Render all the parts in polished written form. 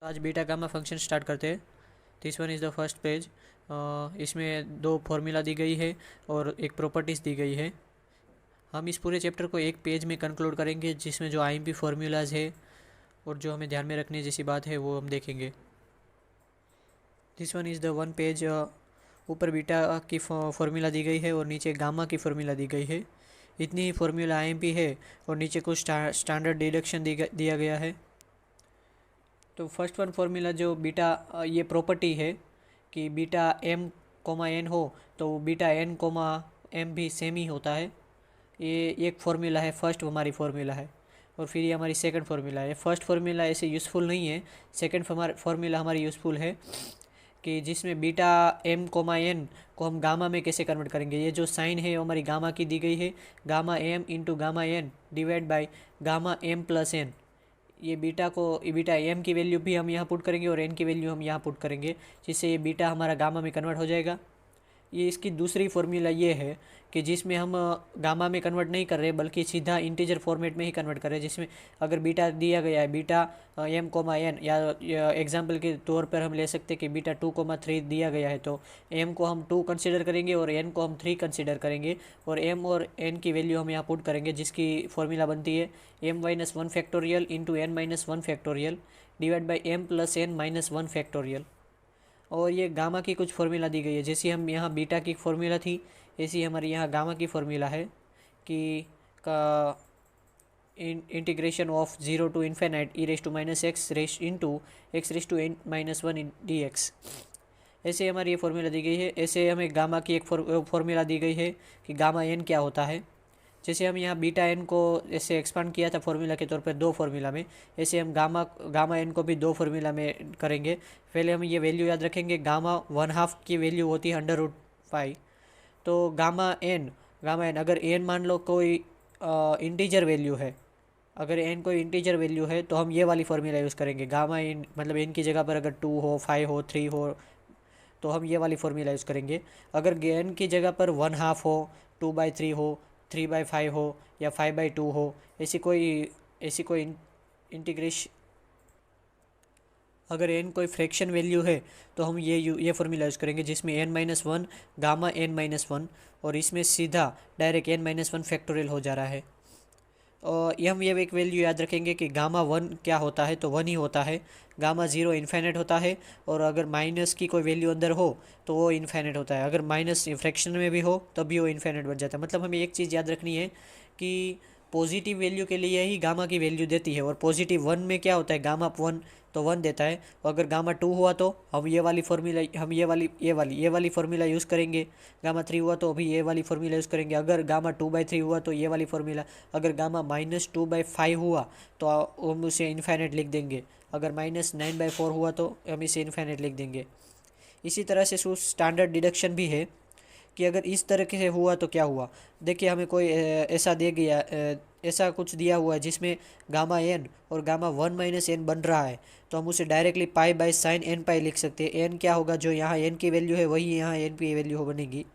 आज beta gamma function start करते हैं। This one is the first page. इसमें दो फॉर्मूला दी गई है और एक प्रॉपर्टीज़ दी गई है। हम इस पूरे चैप्टर को एक पेज में कंक्लूड करेंगे जिसमें जो आईएमपी फार्मूलाज है और जो हमें ध्यान में रखने जैसी बात है वो हम देखेंगे। This one is the one page. ऊपर बीटा की फार्मूला दी गई है और नीचे गामा की फार्मूला दी गई है। इतनी ही फार्मूला आईएमपी है और नीचे कुछ स्टैंडर्ड डिडक्शन दिया गया है। तो फर्स्ट वन फार्मूला जो बीटा ये प्रॉपर्टी है कि बीटा एम कोमा एन हो तो बीटा एन कोमा एम भी सेम ही होता है। ये एक फार्मूला है, फर्स्ट हमारी फार्मूला है। और फिर ये हमारी सेकंड फार्मूला है। फर्स्ट फार्मूला ऐसे यूज़फुल नहीं है, सेकंड फार्मूला हमारी यूज़फुल है कि जिसमें बीटा एम कोमा एन को हम गामा में कैसे कन्वर्ट करेंगे। ये जो साइन है वो हमारी गामा की दी गई है, gamma M into gamma N divide by gamma M plus N. ये बीटा एम की वैल्यू भी हम यहाँ पुट करेंगे और एन की वैल्यू हम यहाँ पुट करेंगे, जिससे ये बीटा हमारा गामा में कन्वर्ट हो जाएगा। ये इसकी दूसरी फार्मूला ये है कि जिसमें हम गामा में कन्वर्ट नहीं कर रहे बल्कि सीधा इंटीजर फॉर्मेट में ही कन्वर्ट कर रहे हैं। जिसमें अगर बीटा दिया गया है बीटा एम कोमा एन, या एग्जांपल के तौर पर हम ले सकते हैं कि बीटा 2,3 दिया गया है, तो एम को हम 2 कंसिडर करेंगे और एन को हम 3 कंसिडर करेंगे और एम और एन की वैल्यू हम यहाँ पुट करेंगे, जिसकी फार्मूला बनती है m-1 factorial into n-1 factorial divide by m plus n-1 factorial. और ये गामा की कुछ फार्मूला दी गई है। जैसी हम यहाँ बीटा की फार्मूला थी ऐसी हमारी यहाँ गामा की फार्मूला है कि का integration of 0 to infinite E raise to minus X raise into X raise to N minus one D X. ऐसे हमारी ये फार्मूला दी गई है। ऐसे हमें गामा की एक फार्मूला दी गई है कि गामा एन क्या होता है। जैसे हम यहाँ बीटा एन को ऐसे एक्सपांड किया था फार्मूला के तौर पर 2 फार्मूला में, ऐसे हम गामा एन को भी 2 फार्मूला में करेंगे। पहले हम ये वैल्यू याद रखेंगे, गामा 1/2 की वैल्यू होती है √π। तो गामा एन अगर एन मान लो कोई इंटीजर वैल्यू है, अगर एन कोई इंटीजर वैल्यू है तो हम ये वाली फार्मूला यूज़ करेंगे। गामा एन मतलब एन की जगह पर अगर 2 हो, 5 हो, 3 हो तो हम ये वाली फार्मूला यूज़ करेंगे। अगर एन की जगह पर 1/2 हो, 2/3 हो, 3/5 हो या 5/2 हो, ऐसी कोई इंटीग्रेशन, अगर एन कोई फ्रैक्शन वैल्यू है तो हम ये फार्मूला यूज़ करेंगे जिसमें n-1 गामा n-1 और इसमें सीधा डायरेक्ट n-1 फैक्टोरियल हो जा रहा है। और ये हम ये एक वैल्यू याद रखेंगे कि गामा 1 क्या होता है, तो 1 ही होता है। गामा 0 इन्फिनिट होता है और अगर माइनस की कोई वैल्यू अंदर हो तो वो इन्फिनिट होता है। अगर माइनस फ्रैक्शन में भी हो तब भी वो इन्फिनिट बन जाता है। मतलब हमें एक चीज़ याद रखनी है कि पॉजिटिव वैल्यू के लिए ही गामा की वैल्यू देती है और पॉजिटिव 1 में क्या होता है, गामा 1 तो 1 देता है। और अगर गामा 2 हुआ तो हम ये वाली फार्मूला यूज़ करेंगे। गामा 3 हुआ तो अभी ये वाली फार्मूला यूज़ करेंगे। अगर गामा 2/3 हुआ तो ये वाली फार्मूला। अगर गामा -2/5 हुआ तो हम उसे इन्फिनिट लिख देंगे। अगर -9/4 हुआ तो हम इसे इन्फिनिट लिख देंगे। इसी तरह से स्टैंडर्ड डिडक्शन भी है कि अगर इस तरह से हुआ तो क्या हुआ। देखिए हमें कोई ऐसा कुछ दिया हुआ है जिसमें गामा एन और गामा 1-n बन रहा है, तो हम उसे directly pi by sine n pi लिख सकते हैं। एन क्या होगा, जो यहाँ एन की वैल्यू है वही यहाँ एन की वैल्यू हो बनेगी।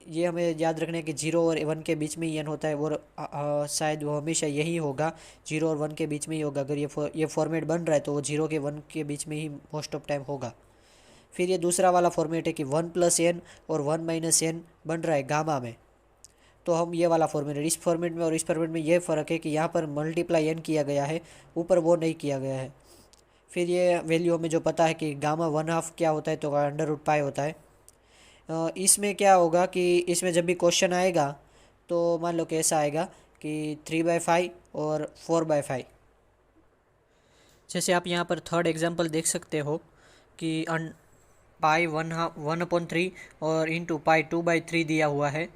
ये हमें याद रखना है कि 0 और 1 के बीच में ही एन होता है और शायद वो हमेशा यही होगा, 0 और 1 के बीच में ही होगा। अगर ये फॉर्मेट बन रहा है तो वो 0 के 1 के बीच में ही मोस्ट ऑफ टाइम होगा। फिर ये दूसरा वाला फॉर्मेट है कि 1+n और 1-n बन रहा है गामा में, तो हम ये वाला फॉर्मेट है। इस फॉर्मेट में और इस फॉर्मेट में ये फ़र्क है कि यहाँ पर मल्टीप्लाई एन किया गया है, ऊपर वो नहीं किया गया है। फिर ये वैल्यू हमें जो पता है कि गामा 1/2 क्या होता है, तो √π होता है। इसमें क्या होगा कि इसमें जब भी क्वेश्चन आएगा तो मान लो कैसा आएगा कि 3/5 और 4/5। जैसे आप यहाँ पर थर्ड एग्जाम्पल देख सकते हो कि पाई 1/3 और इंटू पाई 2/3 दिया हुआ है।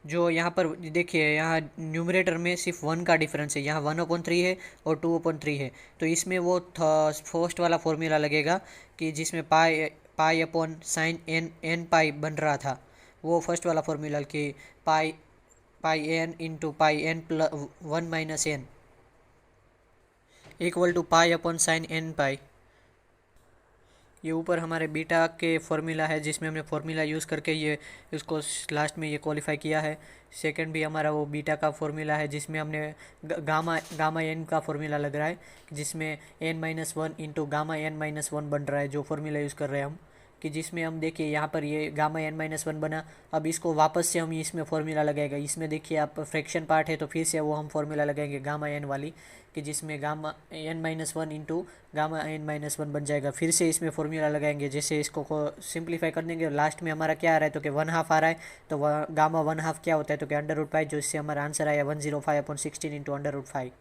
जो यहाँ पर देखिए, यहाँ न्यूमरेटर में सिर्फ 1 का डिफरेंस है, यहाँ 1/3 है और 2/3 है। तो इसमें वो फर्स्ट वाला फॉर्मूला लगेगा कि जिसमें pi upon sine n pi बन रहा था, वो फर्स्ट वाला फॉर्मूला कि pi n into pi n plus 1-n equal to pi upon sine n pi. ये ऊपर हमारे बीटा के फॉर्मूला है जिसमें हमने फॉर्मूला यूज़ करके ये इसको लास्ट में ये क्वालिफाई किया है। सेकंड भी हमारा वो बीटा का फॉर्मूला है जिसमें हमने गामा गामा एन का फॉर्मूला लग रहा है, जिसमें n-1 इंटू गामा n-1 बन रहा है, जो फॉर्मूला यूज़ कर रहे हैं हम, कि जिसमें हम देखिए यहाँ पर ये गामा n-1 बना। अब इसको वापस से हम इसमें फॉर्मूला लगाएगा। इसमें देखिए आप फ्रैक्शन पार्ट है तो फिर से वो हम फॉर्मूला लगाएंगे गामा एन वाली, कि जिसमें gamma n-1 into gamma n-1 बन जाएगा। फिर से इसमें फॉर्मूला लगाएंगे, जैसे इसको सिंप्लीफाई कर देंगे। लास्ट में हमारा क्या आ रहा है तो कि 1/2 आ रहा है, तो गामा 1/2 क्या होता है तो कि √5, जो इससे हमारा आंसर आया 105/16 इंटू √5।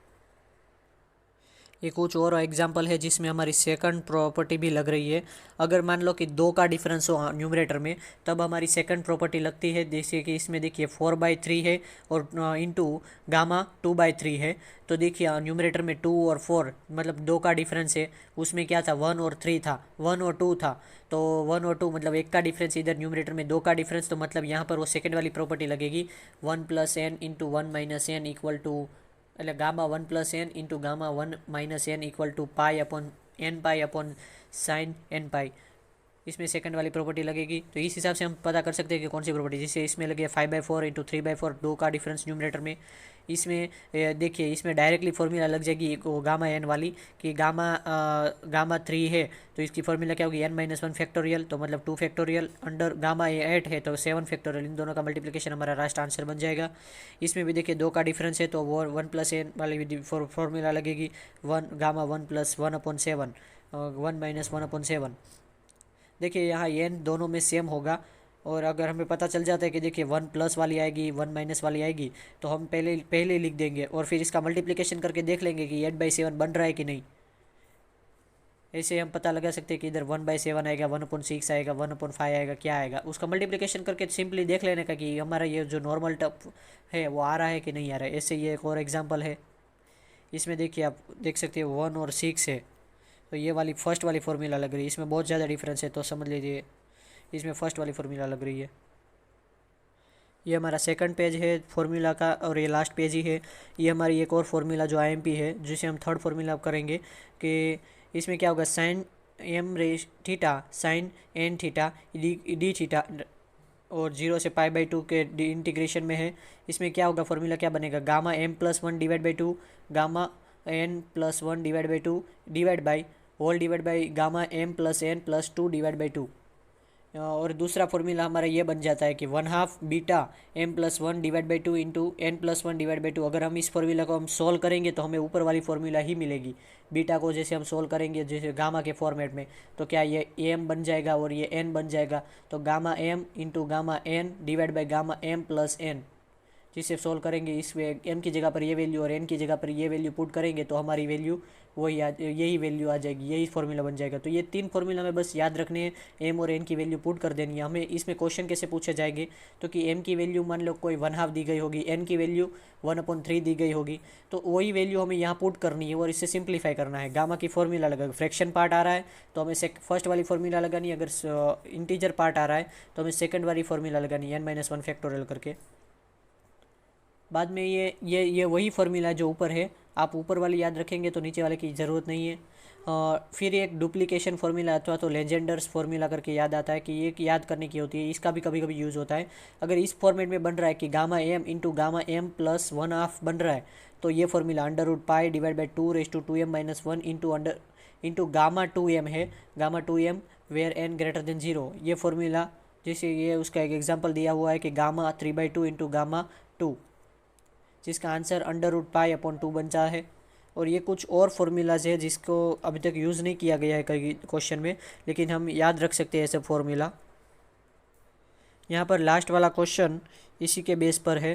ये कुछ और एग्जांपल है जिसमें हमारी सेकंड प्रॉपर्टी भी लग रही है। अगर मान लो कि 2 का डिफरेंस हो न्यूमरेटर में, तब हमारी सेकंड प्रॉपर्टी लगती है। जैसे कि इसमें देखिए 4/3 है और इंटू गामा 2/3 है। तो देखिए न्यूमरेटर में 2 और 4 मतलब 2 का डिफरेंस है, उसमें क्या था 1 और 3 था, 1 और 2 था। तो 1 और 2 मतलब 1 का डिफरेंस, इधर न्यूमरेटर में 2 का डिफरेंस, तो मतलब यहाँ पर वो सेकंड वाली प्रॉपर्टी लगेगी 1 + n into 1 - n equal to, એટલે gamma 1 + n into gamma 1 - n equal to π/n π/sin n π। इसमें सेकंड वाली प्रॉपर्टी लगेगी। तो इस हिसाब से हम पता कर सकते हैं कि कौन सी प्रॉपर्टी, जिससे इसमें लगे 5/4 इंटू 3/4, 2 का डिफरेंस न्यूमरेटर में। इसमें देखिए इसमें डायरेक्टली फॉर्मूला लग जाएगी वो गामा एन वाली, कि गामा 3 है तो इसकी फॉर्मूला क्या होगी n-1 फैक्टोरियल, तो मतलब 2 फैक्टोरियल, अंडर गामा 8 है तो 7 फैक्टोरियल, इन दोनों का मल्टीप्लिकेशन हमारा लास्ट आंसर बन जाएगा। इसमें भी देखिए 2 का डिफरेंस है तो वो 1 + n वाली फॉर्मूला लगेगी, गामा 1 + 1/7, 1 - 1/7। देखिए यहाँ n दोनों में सेम होगा, और अगर हमें पता चल जाता है कि देखिए 1 प्लस वाली आएगी 1 माइनस वाली आएगी, तो हम पहले लिख देंगे और फिर इसका मल्टीप्लिकेशन करके देख लेंगे कि 8/7 बन रहा है कि नहीं। ऐसे हम पता लगा सकते हैं कि इधर 1/7 आएगा, 1/6 आएगा, 1/5 आएगा, क्या आएगा। उसका मल्टीप्लिकेशन करके सिंपली देख लेने का कि हमारा ये जो नॉर्मल टर्म है वो आ रहा है कि नहीं आ रहा है। ऐसे ये एक और एग्जाम्पल है। इसमें देखिए आप देख सकते हो 1 और 6 है, तो ये वाली फर्स्ट वाली फॉर्मूला लग रही है। इसमें बहुत ज़्यादा डिफरेंस है तो समझ लीजिए इसमें फर्स्ट वाली फॉर्मूला लग रही है। ये हमारा सेकंड पेज है फॉर्मूला का, और ये लास्ट पेज ही है। ये हमारी एक और फॉर्मूला जो आईएमपी है, जिसे हम थर्ड फॉर्मूला करेंगे, कि इसमें क्या होगा sin m⁻θ sin n⁻θ d⁻θ, और 0 से π/2 के इंटीग्रेशन में है। इसमें क्या होगा फॉर्मूला क्या बनेगा, gamma m+1 / 2 gamma n+1 / 2 divide by whole divide by gamma m+n+2 / 2। और दूसरा फॉर्मूला हमारा ये बन जाता है कि 1/2 बीटा m+1 / 2 इंटू n+1 / 2। अगर हम इस फॉर्मूला को हम सोल्व करेंगे तो हमें ऊपर वाली फॉर्मूला ही मिलेगी। बीटा को जैसे हम सोल्व करेंगे जैसे गामा के फॉर्मेट में, तो क्या ये m बन जाएगा और ये n बन जाएगा। तो gamma m into gamma n divide by gamma m+n, जिसे सोल्व करेंगे इस m की जगह पर ये वैल्यू और n की जगह पर ये वैल्यू पुट करेंगे तो हमारी वैल्यू यही वैल्यू आ जाएगी, यही फॉर्मूला बन जाएगा। तो ये 3 फॉर्मूला में बस याद रखने हैं, m और n की वैल्यू पुट कर देनी है हमें। इसमें क्वेश्चन कैसे पूछे जाएंगे, तो कि m की वैल्यू मान लो कोई 1/2 दी गई होगी, n की वैल्यू 1/3 दी गई होगी, तो वही वैल्यू हमें यहाँ पुट करनी है और इससे सिंप्लीफाई करना है। गामा की फॉर्मूला लगा, फ्रैक्शन पार्ट आ रहा है तो हमें फर्स्ट वाली फॉर्मूला लगानी है, अगर इंटीजर पार्ट आ रहा है तो हमें सेकंड वाली फॉर्मूला लगानी है n-1 फैक्टोरियल करके। बाद में ये वही फॉर्मूला जो ऊपर है, आप ऊपर वाली याद रखेंगे तो नीचे वाले की ज़रूरत नहीं है। फिर एक डुप्लीकेशन फार्मूला अथवा तो लेजेंडर्स फार्मूला करके याद आता है, कि ये याद करने की होती है। इसका भी कभी कभी यूज़ होता है। अगर इस फॉर्मेट में बन रहा है कि gamma m into gamma m+1/2 बन रहा है, तो ये formula √π divide by 2⁻² m-1 into gamma 2m है, गामा 2m वेयर n > 0। ये फार्मूला जैसे ये उसका एक एग्जांपल दिया हुआ है कि गामा 3/2 इंटू गामा 2, जिसका आंसर √π/2 बनता है। और ये कुछ और फार्मूलाज है जिसको अभी तक यूज़ नहीं किया गया है कई क्वेश्चन में, लेकिन हम याद रख सकते हैं ऐसे फार्मूला। यहाँ पर लास्ट वाला क्वेश्चन इसी के बेस पर है।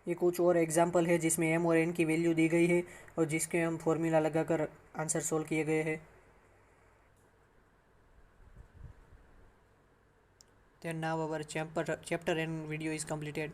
ये कुछ और एग्जांपल है जिसमें m और n की वैल्यू दी गई है और जिसके हम फार्मूला लगाकर आंसर सोल्व किए गए हैं। Then now our chapter and video is completed.